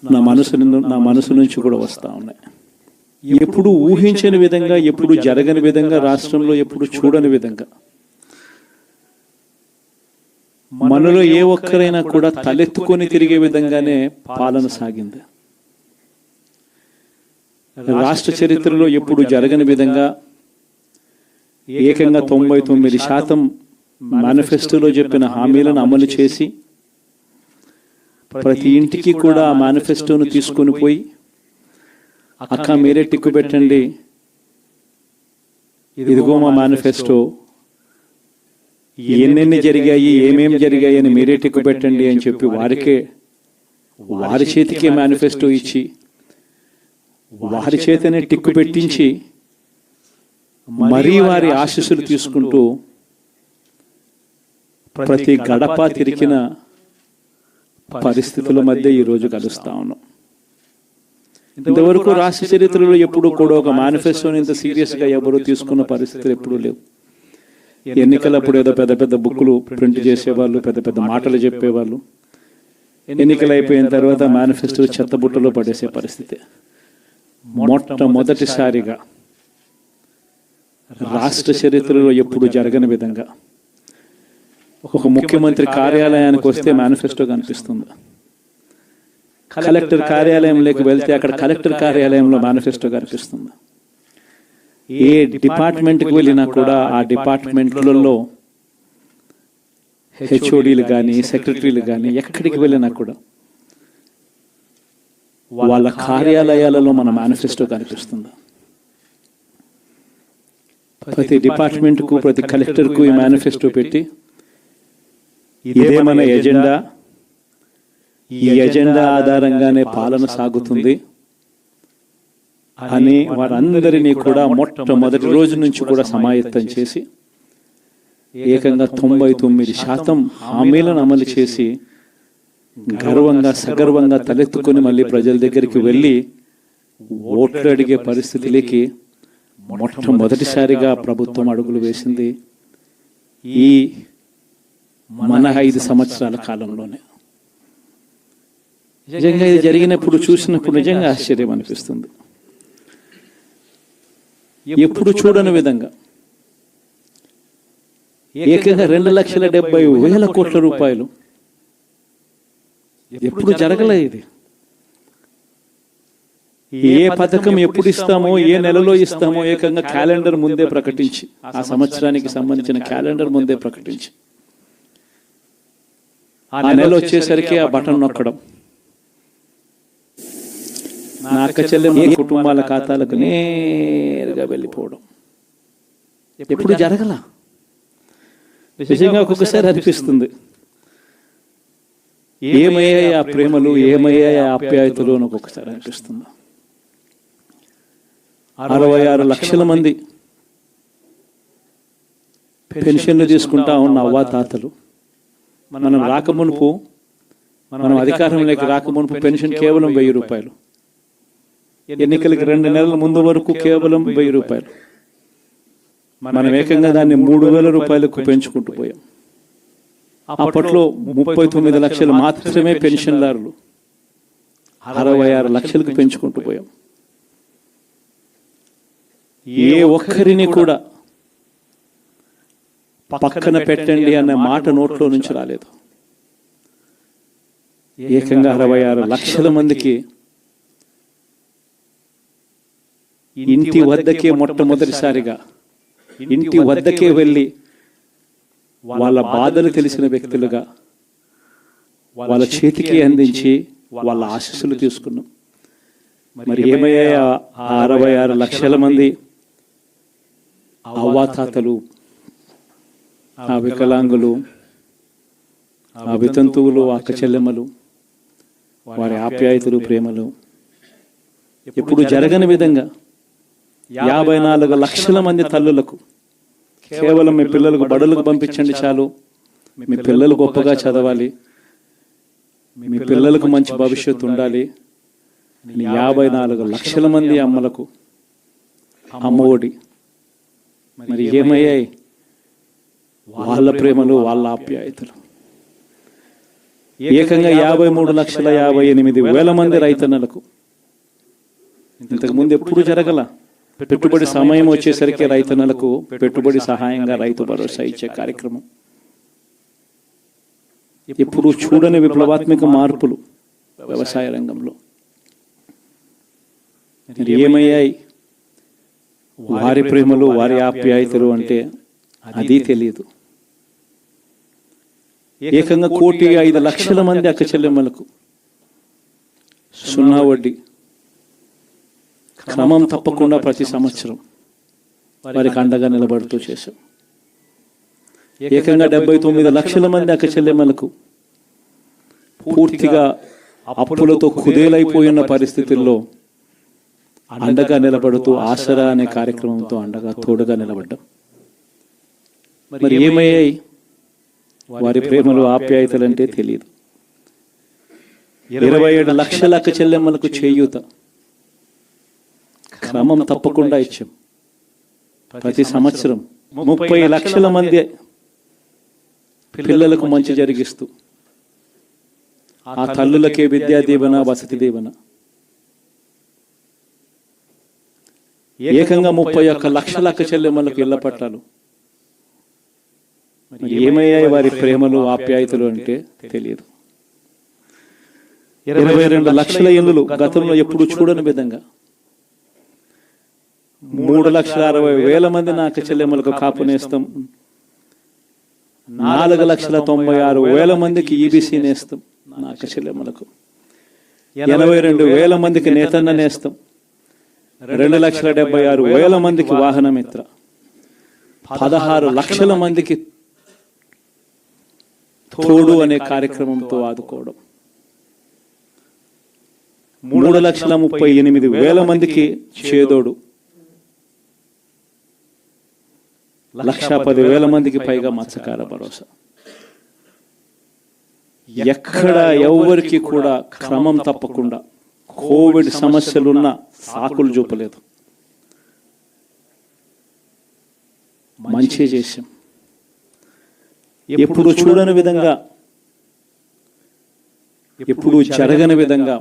నా మనసు నుంచి కూడా వస్తూ ఉన్నాయి. ఎప్పుడు ఊహించని విధంగా, ఎప్పుడు జరగని విధంగా, రాష్ట్రంలో ఎప్పుడు చూడని విధంగా మనలో ఏ ఒక్కరైనా కూడా తలెత్తుకొని తిరిగే విధంగానే పాలన సాగింది. రాష్ట్ర చరిత్రలో ఎప్పుడు జరగని విధంగా ఏకంగా 99% మేనిఫెస్టోలో చెప్పిన హామీలను అమలు చేసి ప్రతి ఇంటికి కూడా ఆ మేనిఫెస్టోను తీసుకొని పోయి, అక్క మీరే టిక్కు పెట్టండి, ఇదిగో మా మేనిఫెస్టో, ఎన్నెన్ని జరిగాయి, ఏమేమి జరిగాయి అని మీరే టిక్కు పెట్టండి అని చెప్పి వారి చేతికే మేనిఫెస్టో ఇచ్చి వారి చేతనే టిక్కు పెట్టించి మరీ వారి ఆశీస్సులు తీసుకుంటూ ప్రతి గడప తిరిగిన పరిస్థితుల మధ్య ఈరోజు కలుస్తా ఉన్నాం. ఇంతవరకు రాష్ట్ర చరిత్రలో ఎప్పుడు కూడా ఒక మేనిఫెస్టోని ఇంత సీరియస్గా ఎవరు తీసుకున్న పరిస్థితులు ఎప్పుడూ లేవు. ఎన్నికలప్పుడు ఏదో పెద్ద పెద్ద బుక్కులు ప్రింట్ చేసేవాళ్ళు, పెద్ద పెద్ద మాటలు చెప్పేవాళ్ళు. ఎన్నికలు అయిపోయిన తర్వాత మేనిఫెస్టో చెత్తబుట్టలో పడేసే పరిస్థితి. మొట్టమొదటిసారిగా రాష్ట్ర చరిత్రలో ఎప్పుడు జరగని విధంగా ఒక ముఖ్యమంత్రి కార్యాలయానికి వస్తే మేనిఫెస్టో కనిపిస్తుంది. కలెక్టర్ కార్యాలయంలోకి వెళ్తే అక్కడ కలెక్టర్ కార్యాలయంలో మేనిఫెస్టో కనిపిస్తుంది. ఏ డిపార్ట్మెంట్కి వెళ్ళినా కూడా ఆ డిపార్ట్మెంట్లలో హెచ్ఓడీలు కానీ, సెక్రటరీలు కానీ ఎక్కడికి వెళ్ళినా కూడా వాళ్ళ కార్యాలయాలలో మన మేనిఫెస్టో కనిపిస్తుంది. ప్రతి డిపార్ట్మెంట్కు, ప్రతి కలెక్టర్కు ఈ మేనిఫెస్టో పెట్టి ఇదే మన ఎజెండా, ఈ ఎజెండా ఆధారంగానే పాలన సాగుతుంది అని వారందరినీ కూడా మొట్టమొదటి రోజు నుంచి కూడా సమాయత్తం చేసి ఏకంగా 99% హామీలను అమలు చేసి గర్వంగా, సగర్వంగా తలెత్తుకొని మళ్ళీ ప్రజల దగ్గరికి వెళ్ళి ఓట్లు అడిగే పరిస్థితిలోకి మొట్టమొదటిసారిగా ప్రభుత్వం అడుగులు వేసింది ఈ మన 5 సంవత్సరాల కాలంలోనే. నిజంగా ఇది జరిగినప్పుడు, చూసినప్పుడు నిజంగా ఆశ్చర్యం అనిపిస్తుంది. ఎప్పుడు చూడని విధంగా ఏకంగా 2,70,000 కోట్ల రూపాయలు, ఎప్పుడు జరగలే ఇది. ఏ పథకం ఎప్పుడు ఇస్తామో, ఏ నెలలో ఇస్తామో ఏకంగా క్యాలెండర్ ముందే ప్రకటించి, ఆ సంవత్సరానికి సంబంధించిన క్యాలెండర్ ముందే ప్రకటించి, ఆ నెల వచ్చేసరికి ఆ బటన్ నొక్కడం, నా అక్క చెల్లెమ్మ కుటుంబాల ఖాతాలకు నేరుగా వెళ్ళిపోవడం ఎప్పుడు జరగల. నిజంగా ఒక్కొక్కసారి అనిపిస్తుంది, ఏమయ్యాయి ఆ ప్రేమలు, ఏమయ్యాయి ఆ ఆప్యాయతలు అని ఒక్కొక్కసారి అనిపిస్తుంది. 66 లక్షల మంది పెన్షన్లు తీసుకుంటా ఉన్న అవ్వాతాతలు, మనం రాకమునుపు, మనం అధికారంలోకి రాకమునుపు పెన్షన్ కేవలం 1000 రూపాయలు. ఎన్నికలకి 2 నెలల ముందు వరకు కేవలం 1000 రూపాయలు. మనం ఏకంగా దాన్ని 3,000 రూపాయలకు పెంచుకుంటూ పోయాం. అప్పట్లో 39 లక్షలు మాత్రమే పెన్షన్దారులు, 66 లక్షలకు పెంచుకుంటూ పోయాం. ఏ ఒక్కరిని కూడా పక్కన పెట్టండి అన్న మాట నోట్లో నుంచి రాలేదు. ఏకంగా 66 లక్షల మందికి ఇంటి వద్దకే, మొట్టమొదటిసారిగా ఇంటి వద్దకే వెళ్ళి వాళ్ళ బాధలు తెలిసిన వ్యక్తులుగా వాళ్ళ చేతికి అందించి వాళ్ళ ఆశీస్సులు తీసుకున్నాం. మరి ఏమయ్యా 66 లక్షల మంది అవ్వాతాతలు, ఆ వికలాంగులు, ఆ వితంతువులు, అక్క చెల్లెమ్మలు, వారి ఆప్యాయతలు, ప్రేమలు ఎప్పుడు జరగని విధంగా 54 లక్షల మంది తల్లులకు కేవలం మీ పిల్లలకు బడులకు పంపించండి చాలు, మీ పిల్లలు గొప్పగా చదవాలి, మీ పిల్లలకు మంచి భవిష్యత్తు ఉండాలి, 54 లక్షల మంది అమ్మలకు అమ్మఒడి. మరి ఏమయ్యాయి వాళ్ళ ప్రేమలు, వాళ్ళ ఆప్యాయతలు? ఏకంగా 53,58,000 మంది రైతన్నలకు. ఇంతకుముందు ఎప్పుడు జరగల. పెట్టుబడి సమయం వచ్చేసరికి రైతన్నలకు పెట్టుబడి సహాయంగా రైతు భరోసా ఇచ్చే కార్యక్రమం. ఇప్పుడు చూడని విప్లవాత్మక మార్పులు వ్యవసాయ రంగంలో. ఏమయ్యాయి వారి ప్రేమలు, వారి ఆప్యాయతలు అంటే అది తెలియదు. ఏకంగా 1,05,00,000 మంది అక్క చెల్లెమ్మలకు 0 వడ్డీ క్రమం తప్పకుండా ప్రతి సంవత్సరం వారికి అండగా నిలబడుతూ చేశాం. ఏకంగా 79,00,000 మంది అక్క చెల్లెమ్మలకు పూర్తిగా అప్పులతో కుదేలైపోయిన పరిస్థితుల్లో అండగా నిలబడుతూ ఆసరా అనే కార్యక్రమంతో అండగా తోడుగా నిలబడ్డాం. మరి ఏమయ్యాయి వారి ప్రేమలు, ఆప్యాయతలు అంటే తెలియదు. 27 లక్షల అక్క చెల్లెమ్మలకు చేయూత క్రమం తప్పకుండా ఇచ్చాం. ప్రతి సంవత్సరం 30 లక్షల మంది పిల్లలకు మంచి జరిగిస్తూ ఆ తల్లులకే విద్యా దీవెన, వసతి దీవెన. ఏకంగా 31 లక్షల అక్క చెల్లెమ్మలకు ఇళ్ల పట్టాలు. ఏమయ్యాయి వారి ప్రేమలు, ఆప్యాయతలు అంటే తెలియదు. 22 లక్షల ఇళ్ళు గతంలో ఎప్పుడు చూడని విధంగా 3,60,000 మంది నా అక్క చెల్లెమ్మలకు కాపు నేస్తం, 4,96,000 మందికి ఈబీసీ నేస్తం నా అక్క చెల్లెమ్మలకు, 82,000 మందికి నేతన్న నేస్తం, 2,76,000 మందికి వాహన మిత్ర, 16 లక్షల మందికి తోడు అనే కార్యక్రమంతో ఆదుకోవడం, 3,38,000 మందికి చేదోడు, 1,10,000 మందికి పైగా మత్స్యకార భరోసా. ఎక్కడ ఎవరికి కూడా క్రమం తప్పకుండా కోవిడ్ సమస్యలున్న సాకులు చూపలేదు. మంచి చేశాం. ఎప్పుడు చూడని విధంగా, ఎప్పుడు జరగని విధంగా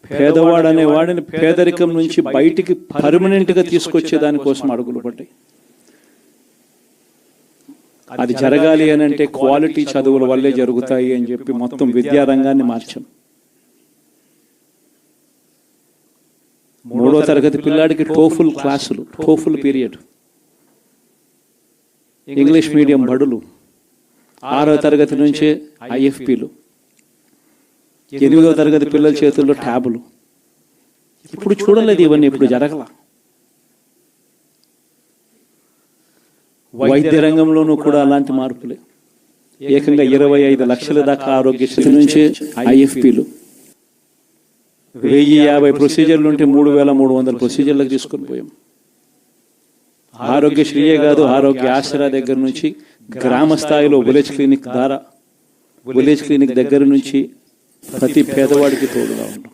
పేదవాడు అనే వాడిని పేదరికం నుంచి బయటికి పర్మనెంట్గా తీసుకొచ్చే దానికోసం అడుగులు పడ్డాయి. అది జరగాలి అని అంటే క్వాలిటీ చదువుల వల్లే జరుగుతాయి అని చెప్పి మొత్తం విద్యారంగాన్ని మార్చాం. 3వ తరగతి పిల్లాడికి టోఫుల్ క్లాసులు, టోఫుల్ పీరియడ్, ఇంగ్లీష్ మీడియం బడులు, 6వ తరగతి నుంచే ఐఎఫ్పీలు, 8వ తరగతి పిల్లల చేతుల్లో ట్యాబులు. ఇప్పుడు చూడలేదు ఇవన్నీ, ఇప్పుడు జరగల. వైద్య రంగంలోనూ కూడా అలాంటి మార్పులే. ఏకంగా 25 లక్షల దాకా ఆరోగ్యశ్రీ నుంచి ఐఎఫ్పీలు, 1,050 ప్రొసీజర్లు ఉంటే 3,300 ప్రొసీజర్లకు తీసుకొని పోయాం. ఆరోగ్యశ్రీయే కాదు, ఆరోగ్య ఆసరా దగ్గర నుంచి గ్రామ స్థాయిలో విలేజ్ క్లినిక్ ద్వారా, విలేజ్ క్లినిక్ దగ్గర నుంచి ప్రతి పేదవాడికి తోడుగా ఉన్నాం.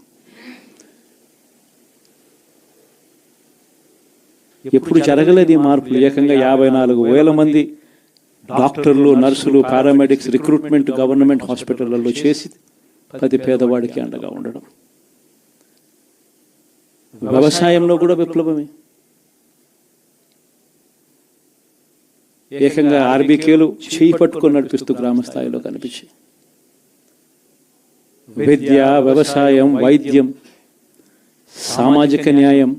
ఎప్పుడు జరగలేదు ఈ మార్పులు. ఏకంగా 54,000 మంది డాక్టర్లు, నర్సులు, పారామెడిక్స్ రిక్రూట్మెంట్ గవర్నమెంట్ హాస్పిటళ్లలో చేసి ప్రతి పేదవాడికి అండగా ఉండడం. వ్యవసాయంలో కూడా విప్లవమే. ఏకంగా ఆర్బీకేలు చేయి పట్టుకొని నడిపిస్తూ గ్రామ స్థాయిలో కనిపించి విద్య, వ్యవసాయం, వైద్యం, సామాజిక న్యాయం,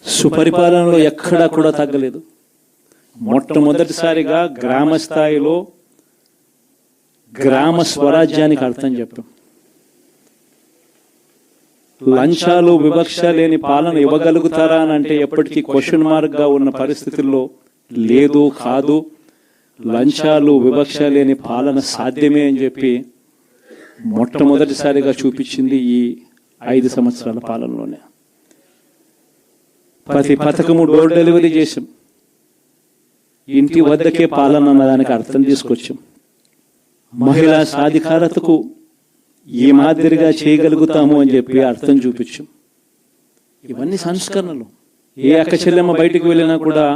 సుపరిపాలనలో ఎక్కడా కూడా తగ్గలేదు. మొట్టమొదటిసారిగా గ్రామ స్థాయిలో గ్రామ స్వరాజ్యానికి అర్థం చెప్పాం. లంచాలు, వివక్ష లేని పాలన ఇవ్వగలుగుతారా అని అంటే ఎప్పటికీ క్వశ్చన్ మార్క్ గా ఉన్న పరిస్థితుల్లో లేదు, కాదు, లంచాలు, వివక్ష లేని పాలన సాధ్యమే అని చెప్పి మొట్టమొదటిసారిగా చూపించింది ఈ 5 సంవత్సరాల పాలనలోనే. ప్రతి పథకము డోర్ డెలివరీ చేసాం. ఇంటి వద్దకే పాలన అన్నదానికి అర్థం తీసుకొచ్చాం. మహిళా సాధికారతకు ఈ మాదిరిగా చేయగలుగుతాము అని చెప్పి అర్థం చూపించాం. ఇవన్నీ సంస్కరణలు. ఏ అక్క చెల్లెమ్మ బయటికి వెళ్ళినా కూడా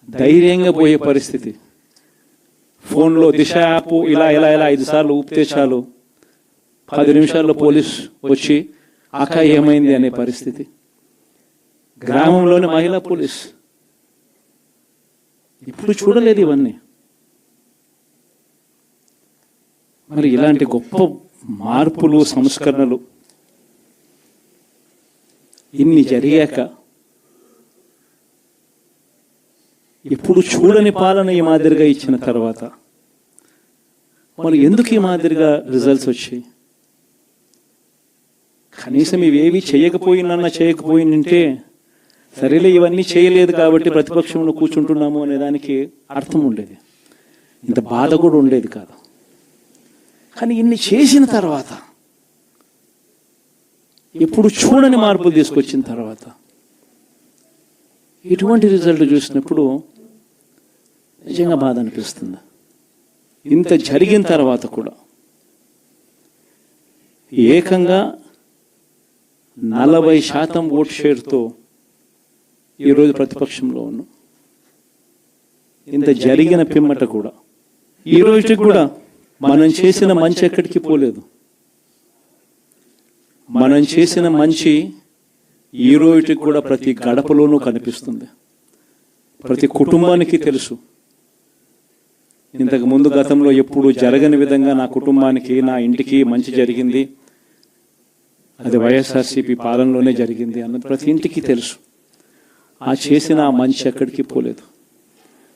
ధైర్యంగా పోయే పరిస్థితి. ఫోన్లో దిశ యాప్ ఇలా 5 సార్లు ఊపితే చాలు 10 నిమిషాల్లో పోలీస్ వచ్చి అక్క ఏమైంది అనే పరిస్థితి. గ్రామంలోని మహిళా పోలీస్. ఇప్పుడు చూడలేదు ఇవన్నీ. మరి ఇలాంటి గొప్ప మార్పులు, సంస్కరణలు ఇన్ని జరిగాక ఇప్పుడు చూడని పాలన ఈ మాదిరిగా ఇచ్చిన తర్వాత మరి ఎందుకు ఈ మాదిరిగా రిజల్ట్స్ వచ్చాయి? కనీసం ఇవేవి చేయకపోయిందంటే సరేలే ఇవన్నీ చేయలేదు కాబట్టి ప్రతిపక్షంలో కూర్చుంటున్నాము అనే దానికి అర్థం ఉండేది, ఇంత బాధ కూడా ఉండేది కాదు. కానీ ఇన్ని చేసిన తర్వాత, ఎప్పుడు చూడని మార్పులు తీసుకొచ్చిన తర్వాత ఇటువంటి రిజల్ట్ చూసినప్పుడు నిజంగా బాధ అనిపిస్తుంది. ఇంత జరిగిన తర్వాత కూడా ఏకంగా 40% ఓట్ షేర్తో ఈరోజు ప్రతిపక్షంలో ఉన్నాం. ఇంత జరిగిన పిమ్మట కూడా ఈ రోజుకి కూడా మనం చేసిన మంచి ఎక్కడికి పోలేదు. మనం చేసిన మంచి ఈ రోజుకి కూడా ప్రతి గడపలోనూ కనిపిస్తుంది, ప్రతి కుటుంబానికి తెలుసు. ఇంతకు ముందు గతంలో ఎప్పుడు జరగని విధంగా నా కుటుంబానికి, నా ఇంటికి మంచి జరిగింది, అది వైఎస్ఆర్సీపీ పాలనలోనే జరిగింది అన్నది ప్రతి ఇంటికి తెలుసు. ఆ చేసిన ఆ మంచి ఎక్కడికి పోలేదు.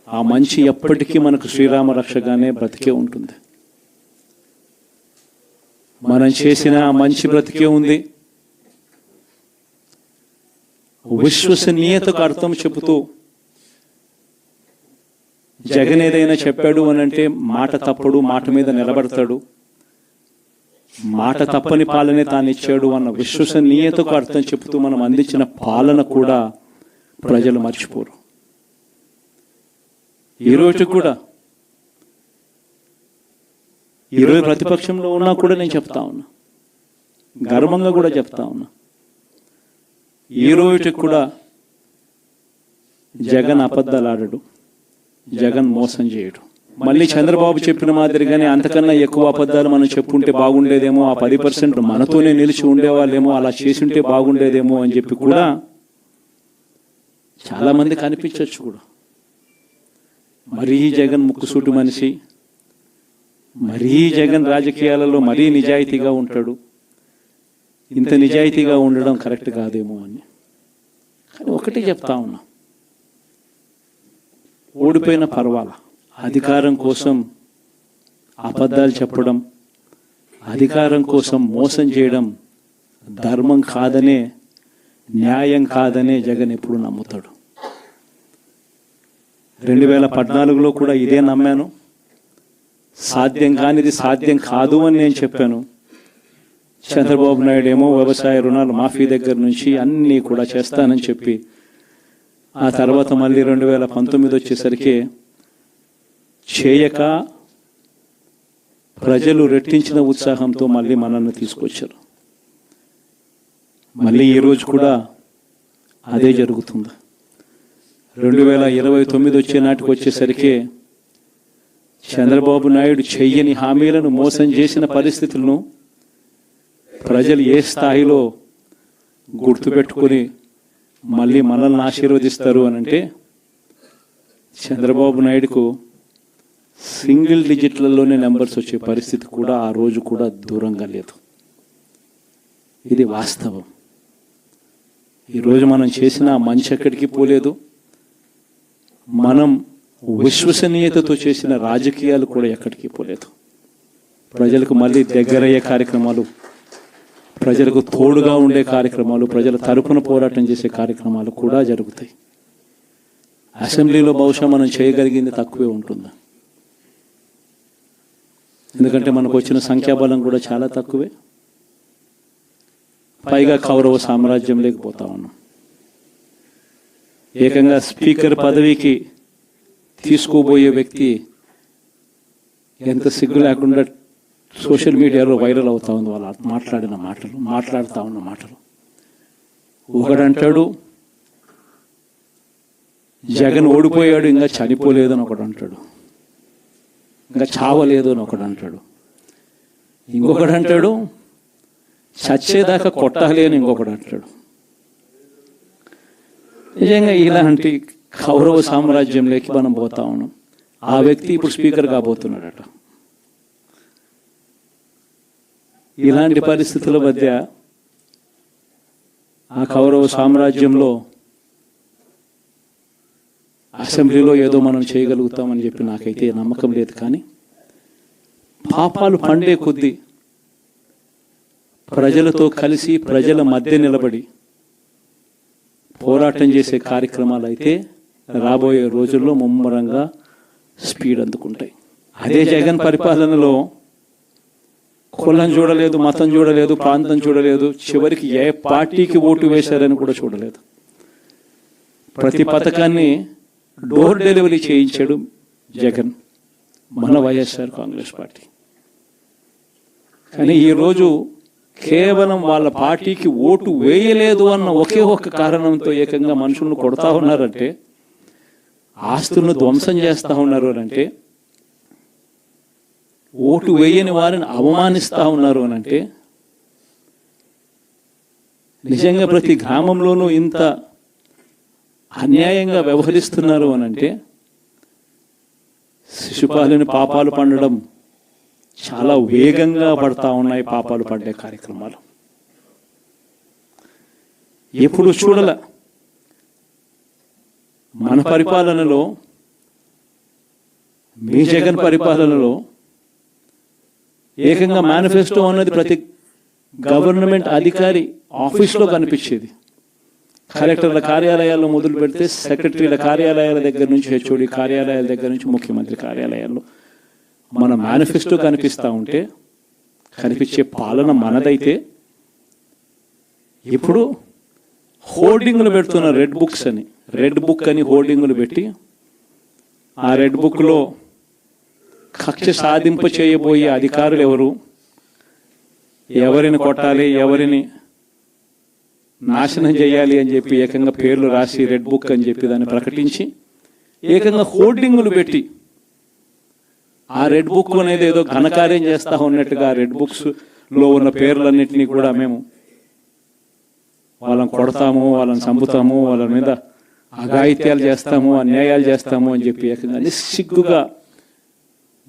ఆ మంచి ఎప్పటికీ మనకు శ్రీరామ రక్షగానే బ్రతికే ఉంటుంది. మనం చేసిన ఆ మంచి బ్రతికే ఉంది. విశ్వసనీయతకు అర్థం చెబుతూ జగన్ ఏదైనా చెప్పాడు అని అంటే మాట తప్పడు, మాట మీద నిలబడతాడు, మాట తప్పని పాలనే తాను ఇచ్చాడు అన్న విశ్వసనీయతకు అర్థం చెబుతూ మనం అందించిన పాలన కూడా ప్రజలు మర్చిపోరు. ఈరోజు కూడా ఈరోజు ప్రతిపక్షంలో ఉన్నా కూడా నేను చెప్తా ఉన్నా, గర్వంగా కూడా చెప్తా ఉన్నా, ఈ రోజుకి కూడా జగన్ అబద్ధాలు ఆడడు, జగన్ మోసం చేయడు. మళ్ళీ చంద్రబాబు చెప్పిన మాదిరిగానే అంతకన్నా ఎక్కువ అబద్ధాలు మనం చెప్పుంటే బాగుండేదేమో, ఆ 10% మనతోనే నిలిచి ఉండేవాళ్ళేమో, అలా చేసుంటే బాగుండేదేమో అని చెప్పి కూడా చాలా మంది కనిపించవచ్చు కూడా. మరీ జగన్ ముక్కుసూటి మనిషి, మరీ జగన్ రాజకీయాలలో మరీ నిజాయితీగా ఉంటాడు, ఇంత నిజాయితీగా ఉండడం కరెక్ట్ కాదేమో అని. కానీ ఒకటి చెప్తా ఉన్నా, ఓడిపోయిన పర్వాలా, అధికారం కోసం అబద్ధాలు చెప్పడం, అధికారం కోసం మోసం చేయడం ధర్మం కాదనే, న్యాయం కాదనే జగన్ ఎప్పుడు నమ్ముతాడు. 2014లో కూడా ఇదే నమ్మాను. సాధ్యం కానిది సాధ్యం కాదు అని నేను చెప్పాను. చంద్రబాబు నాయుడు ఏమో వ్యవసాయ రుణాలు మాఫీ దగ్గర నుంచి అన్నీ కూడా చేస్తానని చెప్పి, ఆ తర్వాత మళ్ళీ 2019 వచ్చేసరికి చేయక ప్రజలు రెట్టించిన ఉత్సాహంతో మళ్ళీ మనల్ని తీసుకొచ్చారు. మళ్ళీ ఈరోజు కూడా అదే జరుగుతుంది. 2029 వచ్చే నాటికి వచ్చేసరికి చంద్రబాబు నాయుడు చెయ్యని హామీలను, మోసం చేసిన పరిస్థితులను ప్రజలు ఏ స్థాయిలో గుర్తుపెట్టుకొని మళ్ళీ మనల్ని ఆశీర్వదిస్తారు అనంటే, చంద్రబాబు నాయుడుకు సింగిల్ డిజిట్లలోనే నెంబర్స్ వచ్చే పరిస్థితి కూడా ఆ రోజు కూడా దూరంగా లేదు. ఇది వాస్తవం. ఈరోజు మనం చేసిన మంచి ఎక్కడికి పోలేదు. మనం విశ్వసనీయతతో చేసిన రాజకీయాలు కూడా ఎక్కడికి పోలేదు. ప్రజలకు మళ్ళీ దగ్గరయ్యే కార్యక్రమాలు, ప్రజలకు తోడుగా ఉండే కార్యక్రమాలు, ప్రజల తరపున పోరాటం చేసే కార్యక్రమాలు కూడా జరుగుతాయి. అసెంబ్లీలో బహుశా మనం చేయగలిగింది తక్కువే ఉంటుంది, ఎందుకంటే మనకు వచ్చిన సంఖ్యాబలం కూడా చాలా తక్కువే. పైగా కౌరవ సామ్రాజ్యం లేకపోతా ఉన్నాం. ఏకంగా స్పీకర్ పదవికి తీసుకోబోయే వ్యక్తి ఎంత సిగ్గు లేకుండా సోషల్ మీడియాలో వైరల్ అవుతా ఉంది. వాళ్ళు మాట్లాడుతూ ఉన్న మాటలు. ఒకడంటాడు జగన్ ఓడిపోయాడు ఇంకా చనిపోలేదు అని ఒకడు అంటాడు, ఇంకా చావలేదు అని ఒకడు అంటాడు, ఇంకొకడు అంటాడు చచ్చేదాకా కొట్టాలి అని ఇంకొకడు అంటాడు. నిజంగా ఇలాంటి కౌరవ సామ్రాజ్యంలోకి మనం పోతా ఉన్నాం. ఆ వ్యక్తి ఇప్పుడు స్పీకర్ కాబోతున్నాడట. ఇలాంటి పరిస్థితుల మధ్య ఆ కౌరవ సామ్రాజ్యంలో అసెంబ్లీలో ఏదో మనం చేయగలుగుతామని చెప్పి నాకైతే నమ్మకం లేదు. కానీ పాపాలు పండే కొద్దీ ప్రజలతో కలిసి ప్రజల మధ్య నిలబడి పోరాటం చేసే కార్యక్రమాలు అయితే రాబోయే రోజుల్లో ముమ్మరంగా స్పీడ్ అందుకుంటాయి. అదే జగన్ పరిపాలనలో కులం చూడలేదు, మతం చూడలేదు, ప్రాంతం చూడలేదు, చివరికి ఏ పార్టీకి ఓటు వేశారని కూడా చూడలేదు. ప్రతి పథకాన్ని డోర్ డెలివరీ చేయించాడు జగన్, మన వైఎస్ఆర్ కాంగ్రెస్ పార్టీ. కానీ ఈరోజు కేవలం వాళ్ళ పార్టీకి ఓటు వేయలేదు అన్న ఒకే ఒక్క కారణంతో ఏకంగా మనుషులను కొడతా ఉన్నారంటే, ఆస్తులను ధ్వంసం చేస్తూ ఉన్నారు అనంటే, ఓటు వేయని వారిని అవమానిస్తూ ఉన్నారు అనంటే, నిజంగా ప్రతి గ్రామంలోనూ ఇంత అన్యాయంగా వ్యవహరిస్తున్నారు అనంటే, శిశుపాలుని పాపాలు పండడం చాలా వేగంగా పడతా ఉన్నాయి. పాపాలు పడ్డే కార్యక్రమాలు ఎప్పుడు చూడల. మన పరిపాలనలో, మీ జగన్ పరిపాలనలో ఏకంగా మేనిఫెస్టో అన్నది ప్రతి గవర్నమెంట్ అధికారి ఆఫీస్లో కనిపించేది. కలెక్టర్ల కార్యాలయాల్లో మొదలు పెడితే సెక్రటరీల కార్యాలయాల దగ్గర నుంచి, హెచ్ఓడి కార్యాలయాల దగ్గర నుంచి ముఖ్యమంత్రి కార్యాలయాల్లో మన మేనిఫెస్టో కనిపిస్తూ ఉంటే, కనిపించే పాలన మనదైతే, ఇప్పుడు హోర్డింగ్లు పెడుతున్న రెడ్ బుక్స్ అని, రెడ్ బుక్ అని హోర్డింగ్లు పెట్టి, ఆ రెడ్ బుక్లో కక్ష సాధింప చేయబోయే అధికారులు ఎవరు, ఎవరిని కొట్టాలి, ఎవరిని నాశనం చేయాలి అని చెప్పి ఏకంగా పేర్లు రాసి రెడ్ బుక్ అని చెప్పి దాన్ని ప్రకటించి ఏకంగా హోర్డింగులు పెట్టి, ఆ రెడ్ బుక్ అనేది ఏదో ఘనకార్యం చేస్తూ ఉన్నట్టుగా రెడ్ బుక్స్లో ఉన్న పేర్లన్నింటినీ కూడా మేము వాళ్ళని కొడతాము, వాళ్ళని చంపుతాము, వాళ్ళ మీద అఘాయిత్యాలు చేస్తాము, అన్యాయాలు చేస్తాము అని చెప్పి ఏకంగా నిస్సిగ్గుగా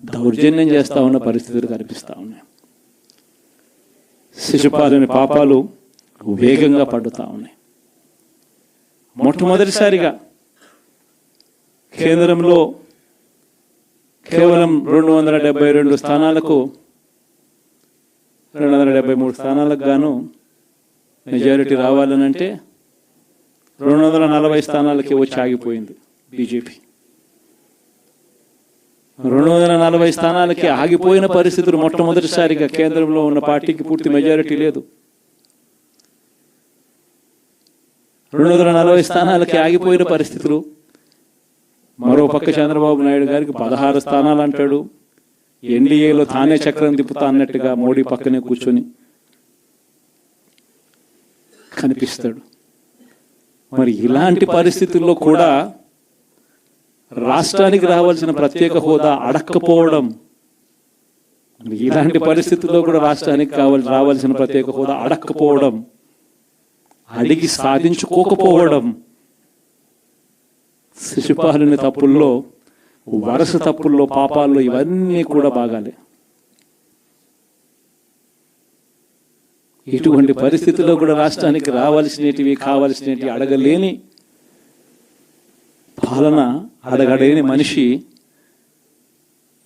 దౌర్జన్యం చేస్తూ ఉన్న పరిస్థితులు కనిపిస్తూ ఉన్నాయి. శిశుపాలుని పాపాలు వేగంగా పడుతూ ఉన్నాయి. మొట్టమొదటిసారిగా కేంద్రంలో కేవలం 272 స్థానాలకు 273 స్థానాలకు గాను మెజారిటీ రావాలనంటే 240 స్థానాలకి వచ్చి ఆగిపోయింది బీజేపీ. 240 స్థానాలకి ఆగిపోయిన పరిస్థితులు మొట్టమొదటిసారిగా కేంద్రంలో ఉన్న పార్టీకి పూర్తి మెజారిటీ లేదు. 240 స్థానాలకి ఆగిపోయిన పరిస్థితులు. మరో పక్క చంద్రబాబు నాయుడు గారికి 16 స్థానాలు అంటాడు. ఎన్డీఏలో తానే చక్రం తిప్పుతా అన్నట్టుగా మోడీ పక్కనే కూర్చొని కనిపిస్తాడు. మరి ఇలాంటి పరిస్థితుల్లో కూడా రాష్ట్రానికి రావాల్సిన ప్రత్యేక హోదా అడక్కపోవడం, ఇలాంటి పరిస్థితుల్లో కూడా రాష్ట్రానికి రావాల్సిన ప్రత్యేక హోదా అడక్కపోవడం, అడిగి సాధించుకోకపోవడం, శిశుపాలుని తప్పుల్లో, వరుస తప్పుల్లో, పాపాల్లో ఇవన్నీ కూడా బాగాలే. ఇటువంటి పరిస్థితుల్లో కూడా రాష్ట్రానికి రావాల్సినవి, కావాల్సినవి అడగలేని పాలన, అడగలేని మనిషి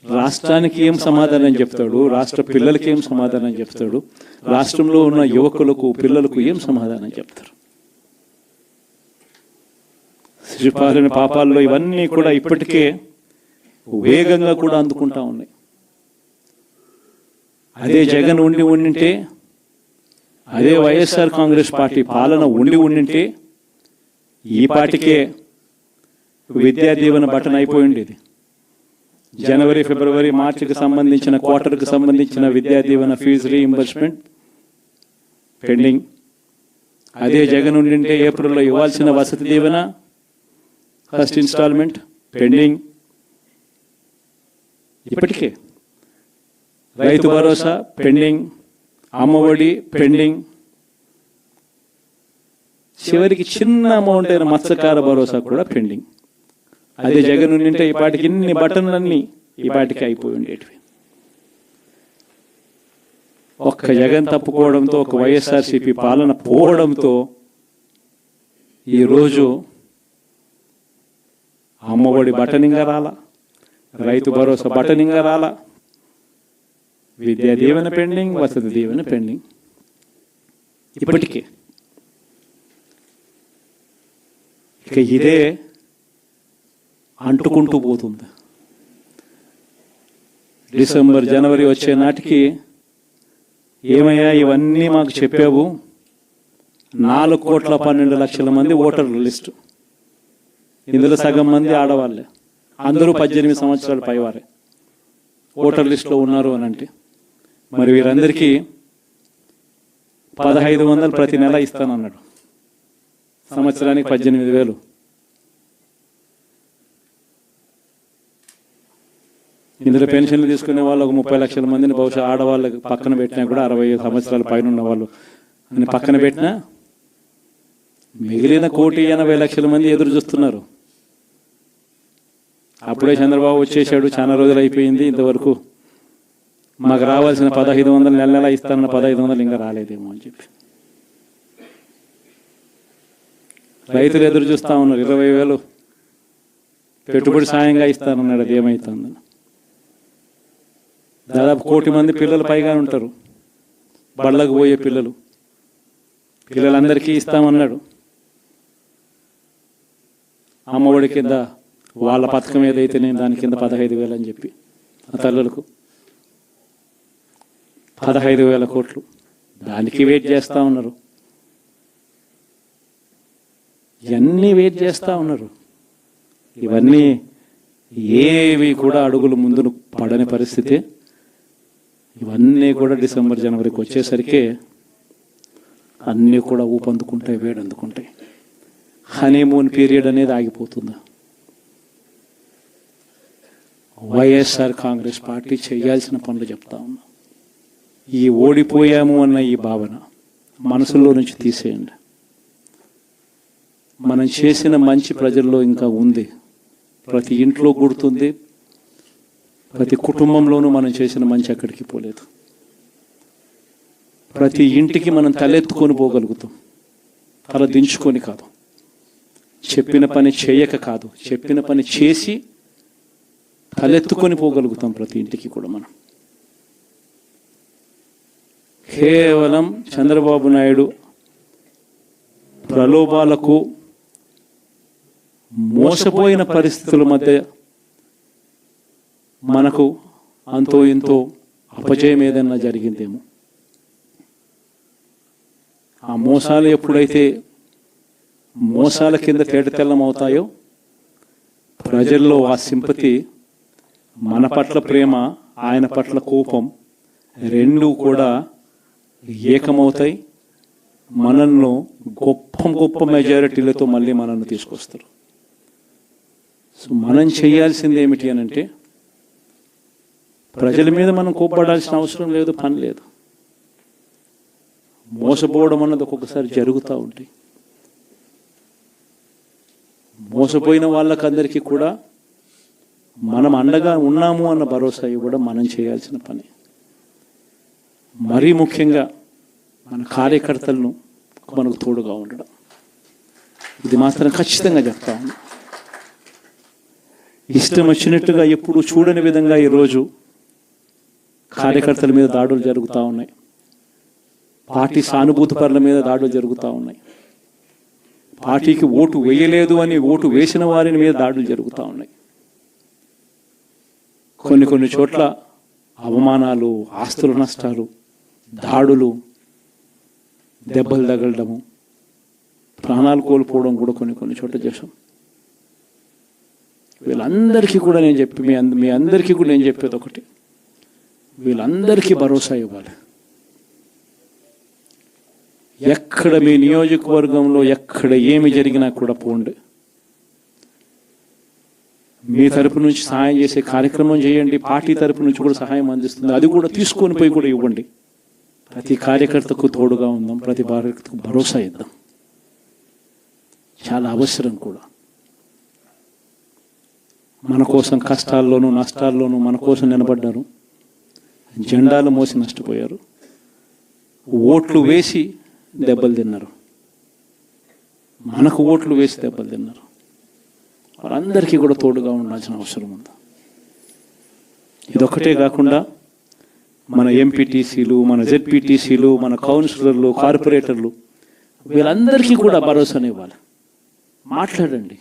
రాష్ట్రానికి ఏం సమాధానం చెప్తాడు, రాష్ట్ర పిల్లలకి ఏం సమాధానం చెప్తాడు, రాష్ట్రంలో ఉన్న యువకులకు, పిల్లలకు ఏం సమాధానం చెప్తారు? శిశుపాలుని పాపాల్లో ఇవన్నీ కూడా ఇప్పటికే వేగంగా కూడా అందుకుంటా ఉన్నాయి. అదే జగన్ ఉండింటే, అదే వైఎస్ఆర్ కాంగ్రెస్ పార్టీ పాలన ఉండింటే ఈ పార్టీకే విద్యా దీవెన బటన్ అయిపోయి ఉండేది. జనవరి, ఫిబ్రవరి, మార్చికి సంబంధించిన క్వార్టర్కి సంబంధించిన Vidya Deevena fee reimbursement pending. అదే జగన్ ఉండింటే ఏప్రిల్లో ఇవ్వాల్సిన Vasathi Deevena first instalment pending. ఇప్పటికే రైతు భరోసా పెండింగ్, అమ్మఒడి పెండింగ్, చివరికి చిన్న అమౌంట్ అయిన మత్స్యకార భరోసా కూడా పెండింగ్. అదే జగన్ ఉంటే ఈ పాటికి ఇన్ని బటన్లన్నీ ఈ పాటికి అయిపోయి ఉండేటివి. ఒక్క జగన్ తప్పుకోవడంతో, ఒక వైఎస్ఆర్సీపీ పాలన పోవడంతో ఈరోజు అమ్మఒడి బటనింగా రాలా, రైతు భరోసా బటనింగా రాలా, విద్యా దీవెన పెండింగ్, వసతి దీవెన పెండింగ్. ఇప్పటికే ఇక ఇదే అంటుకుంటూ పోతుంది. డిసెంబర్ జనవరి వచ్చే నాటికి ఏమయ్యా ఇవన్నీ మాకు చెప్పావు, 4,12,00,000 మంది ఓటర్ల లిస్టు, ఇందులో సగం మంది ఆడవాళ్ళే, అందరూ 18 సంవత్సరాల పైవారే ఓటర్ లిస్టులో ఉన్నారు అని అంటే, మరి వీరందరికీ 1,500 ప్రతి నెల ఇస్తానన్నాడు, సంవత్సరానికి 18,000. ఇందులో పెన్షన్లు తీసుకునే వాళ్ళు ఒక 30 లక్షల మందిని బహుశా ఆడవాళ్ళకి పక్కన పెట్టినా కూడా 60 సంవత్సరాల పైన ఉన్న వాళ్ళు అని పక్కన పెట్టినా మిగిలిన 1,80,00,000 మంది ఎదురు చూస్తున్నారు. అప్పుడే చంద్రబాబు వచ్చేసాడు, చాలా రోజులు అయిపోయింది, ఇంతవరకు మాకు రావాల్సిన 1,500 నెల నెల ఇస్తానన్న 1,500 ఇంకా రాలేదేమో అని చెప్పి రైతులు ఎదురు చూస్తూ ఉన్నారు. 20,000 పెట్టుబడి సాయంగా ఇస్తానన్నాడు, అది ఏమవుతుందని. దాదాపు 1,00,000 మంది పిల్లలు పైగా ఉంటారు, బళ్ళకు పోయే పిల్లలందరికీ ఇస్తామన్నాడు. అమ్మఒడి కింద వాళ్ళ పథకం ఏదైతే నేను దాని కింద 15,000 అని చెప్పి ఆ తల్లులకు 15,000 కోట్లు, దానికి వెయిట్ చేస్తూ ఉన్నారు. ఇవన్నీ వెయిట్ చేస్తూ ఉన్నారు. ఇవన్నీ ఏవి కూడా అడుగులు ముందును పడని పరిస్థితి. ఇవన్నీ కూడా డిసెంబర్ జనవరికి వచ్చేసరికి అన్నీ కూడా ఊపందుకుంటాయి, వేడందుకుంటాయి. హనీమూన్ పీరియడ్ అనేది ఆగిపోతుందా? వైఎస్ఆర్ కాంగ్రెస్ పార్టీ చేయాల్సిన పనులు చెప్తా ఉన్నా. ఈ ఓడిపోయాము అన్న ఈ భావన మనసులో నుంచి తీసేయండి. మనం చేసిన మంచి ప్రజల్లో ఇంకా ఉంది, ప్రతి ఇంట్లో గుర్తుంది, ప్రతి కుటుంబంలోనూ మనం చేసిన మంచి ఎక్కడికి పోలేదు. ప్రతి ఇంటికి మనం తలెత్తుకొని పోగలుగుతాం, తల దించుకొని కాదు, చెప్పిన పని చేయక కాదు, చెప్పిన పని చేసి తలెత్తుకొని పోగలుగుతాం ప్రతి ఇంటికి కూడా మనం. కేవలం చంద్రబాబు నాయుడు ప్రలోభాలకు మోసపోయిన పరిస్థితుల మధ్య మనకు అంతో ఇంతో అపజయం ఏదైనా జరిగిందేమో. ఆ మోసాలు ఎప్పుడైతే మోసాల కింద తేటతెల్లం అవుతాయో, ప్రజల్లో ఆ సింపతి, మన పట్ల ప్రేమ, ఆయన పట్ల కోపం రెండూ కూడా ఏకమవుతాయి. మనల్ని గొప్ప మెజారిటీలతో మళ్ళీ మనల్ని తీసుకొస్తారు. సో మనం చేయాల్సింది ఏమిటి అని అంటే, ప్రజల మీద మనం కోప్పడాల్సిన అవసరం లేదు, పని లేదు. మోసపోవడం అన్నది ఒక్కొక్కసారి జరుగుతూ ఉంటాయి. మోసపోయిన వాళ్ళకందరికీ కూడా మనం అండగా ఉన్నాము అన్న భరోసా ఇవ్వడం మనం చేయాల్సిన పని. మరీ ముఖ్యంగా మన కార్యకర్తలను మనకు తోడుగా ఉండడం, ఇది మాత్రం ఖచ్చితంగా చెప్తా ఉన్నాం. ఇష్టం వచ్చినట్టుగా ఎప్పుడు చూడని విధంగా ఈరోజు కార్యకర్తల మీద దాడులు జరుగుతూ ఉన్నాయి, పార్టీ సానుభూతి పరుల మీద దాడులు జరుగుతూ ఉన్నాయి, పార్టీకి ఓటు వేయలేదు అని ఓటు వేసిన వారి మీద దాడులు జరుగుతూ ఉన్నాయి. కొన్ని చోట్ల అవమానాలు, ఆస్తుల నష్టాలు, దాడులు, దెబ్బలు తగలడము, ప్రాణాలు కోల్పోవడం కూడా కొన్ని చోట్ల చేశాం. వీళ్ళందరికీ కూడా నేను మీ అందరికీ కూడా నేను చెప్పేది ఒకటి, వీళ్ళందరికీ భరోసా ఇవ్వాలి. ఎక్కడ మీ నియోజకవర్గంలో ఎక్కడ ఏమి జరిగినా కూడా పోండి, మీ తరపు నుంచి సహాయం చేసే కార్యక్రమం చేయండి. పార్టీ తరపు నుంచి కూడా సహాయం అందిస్తుంది, అది కూడా తీసుకొని పోయి కూడా ఇవ్వండి. ప్రతి కార్యకర్తకు తోడుగా ఉందాం, ప్రతి కార్యకర్తకు భరోసా ఇద్దాం. చాలా అవసరం కూడా. మన కోసం కష్టాల్లోనూ నష్టాల్లోనూ మన కోసం నిలబడ్డారు, జెండాలు మోసి నష్టపోయారు, ఓట్లు వేసి దెబ్బలు తిన్నారు, మనకు ఓట్లు వేసి దెబ్బలు తిన్నారు. వాళ్ళందరికీ కూడా తోడుగా ఉండాల్సిన అవసరం ఉంది. ఇదొక్కటే కాకుండా మన ఎంపీటీసీలు, మన జెడ్పీటీసీలు, మన కౌన్సిలర్లు, కార్పొరేటర్లు, వీళ్ళందరికీ కూడా భరోసానే ఇవ్వాలి. మాట్లాడండి.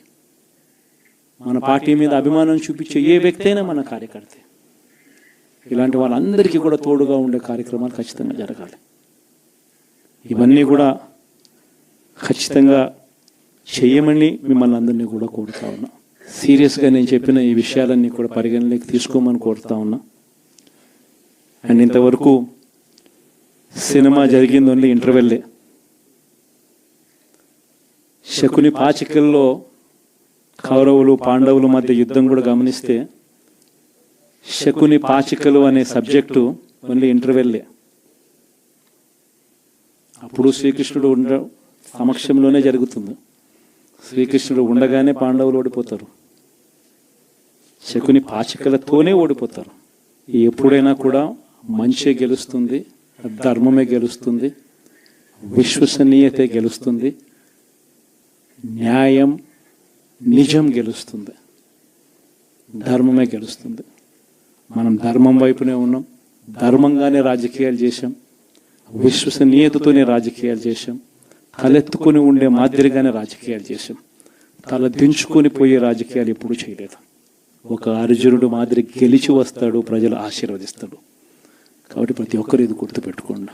మన పార్టీ మీద అభిమానం చూపించే ఏ వ్యక్తి అయినా మన కార్యకర్తే. ఇలాంటి వాళ్ళందరికీ కూడా తోడుగా ఉండే కార్యక్రమాలు ఖచ్చితంగా జరగాలి. ఇవన్నీ కూడా ఖచ్చితంగా చేయమని మిమ్మల్ని అందరినీ కూడా కోరుతా ఉన్నా. సీరియస్గా నేను చెప్పిన ఈ విషయాలన్నీ కూడా పరిగణలోకి తీసుకోమని కోరుతా ఉన్నా. అండ్ ఇంతవరకు సినిమా జరిగింది ఓన్లీ ఇంటర్వెల్లే. శకుని పాచికల్లో కౌరవులు పాండవుల మధ్య యుద్ధం కూడా గమనిస్తే శకుని పాచికలు అనే సబ్జెక్టు ఓన్లీ ఇంటర్వెల్లే. అప్పుడు శ్రీకృష్ణుడు సమక్షంలోనే జరుగుతుంది. శ్రీకృష్ణుడు ఉండగానే పాండవులు ఓడిపోతారు, శకుని పాచికలతోనే ఓడిపోతారు. ఎప్పుడైనా కూడా మంచే గెలుస్తుంది, ధర్మమే గెలుస్తుంది, విశ్వసనీయతే గెలుస్తుంది, న్యాయం నిజం గెలుస్తుంది, ధర్మమే గెలుస్తుంది. మనం ధర్మం వైపునే ఉన్నాం, ధర్మంగానే రాజకీయాలు చేశాం, విశ్వసనీయతతోనే రాజకీయాలు చేశాం, తలెత్తుకొని ఉండే మాదిరిగానే రాజకీయాలు చేశాం. తల దించుకొని పోయే రాజకీయాలు ఎప్పుడూ చేయలేదు. ఒక అర్జునుడు మాదిరి గెలిచి వస్తాడు, ప్రజలు ఆశీర్వదిస్తాడు. కాబట్టి ప్రతి ఒక్కరు ఇది గుర్తుపెట్టుకోండి.